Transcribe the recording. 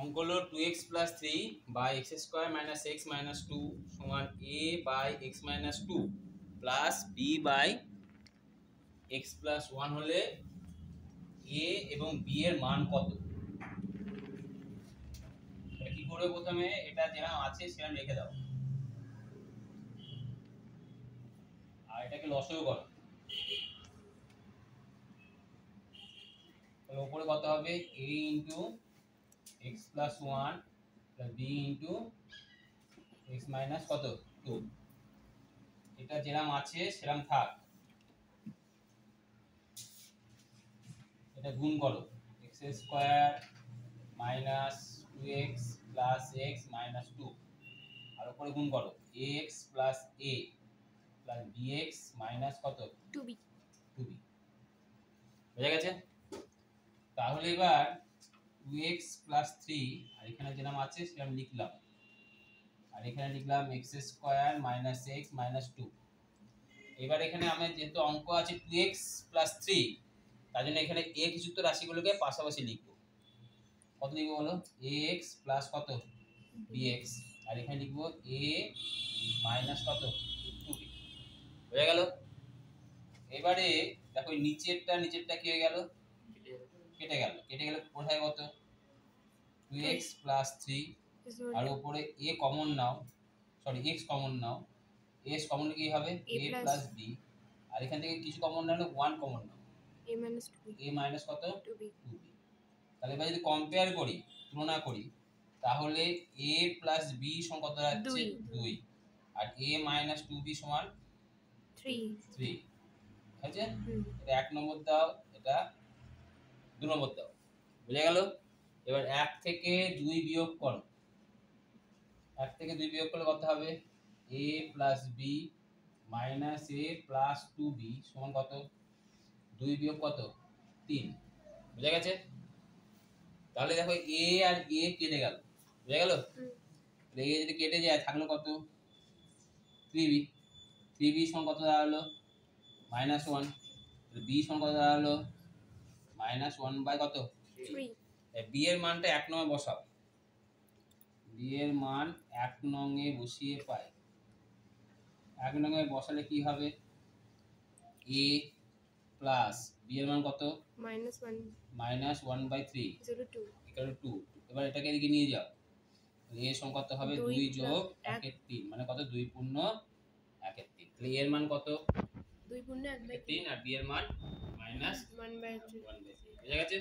অঙ্ক হলো 2x + 3 by x² - x - 2 সমান a by x - 2 plus b by x + 1 হলে a এবং b এর মান কত? এটা কি করে? প্রথমে এটা যেরকম আছে সেরকম লিখে দাও আর এটাকে লসাগু করো। তাহলে উপরে কত হবে? a * x + 1 + b * x - কত 2। এটা যেরকম আছে সেরকম থাক। এটা গুণ করো x² - 2x + x - 2 আর উপরে গুণ করো ax + a + bx - কত 2b। বুঝা গেছে? তাহলে এবার 2x + 3 আর এখানে যেরকম আছে সেরকম লিখলাম আর এখানে লিখলাম x² - x - 2। এবার এখানে আমরা যেহেতু অঙ্ক আছে 2x + 3 তার জন্য এখানে x যুক্ত রাশিগুলোকে পাশাপাশি লিখব। কত লিখব বলো? ax + কত bx আর এখানে লিখব a - কত 2b। হয়ে গেল? এবারে দেখো নিচেরটা কি হয়ে গেল? কেটে গেল। কোথায় কত 2x + 3 আর উপরে a common now, sorry x common now, s common কি হবে a + b আর এখান থেকে কিছু common now 1 common now a - কত 2b। তাহলে এবার যদি কম্পেয়ার করি, তুলনা করি, তাহলে a + b সমান কত হচ্ছে 2 আর a - 2b সমান 3। আছে? এটা 1 নম্বর দাও, এটা 2 নম্বর দাও। বুঝা গেল? এবার 1 থেকে 2 বিয়োগ করো। 1 থেকে 2 বিয়োগ করলে কত হবে? a + b - a + 2b সমান কত? 2 বিয়োগ কত 3। বুঝা গেছে? তাহলে দেখো a আর a কেটে গেল। বুঝা গেল? তাহলে a যদি কেটে যায় থাকলো কত 3b। 3b সমান কত দাঁড়ালো -1। তাহলে b সমান কত দাঁড়ালো -1 বাই কত 3। b এর মানটা 1 নং এ বসাও। b এর মান 1 নং এ বসিয়ে পাই। 1 নং এ বসালে কি হবে? a প্লাস b এর মান কত -1/3 = 2। এবার এটাকে এদিকে নিয়ে যাও। a সমান কত হবে 2 + 1 এর 3 মানে কত 2 পূর্ণ 1 এর 3। তাহলে এর মান কত 2 পূর্ণ 1/3 আর b এর মান -1/3। বুঝা গেছে?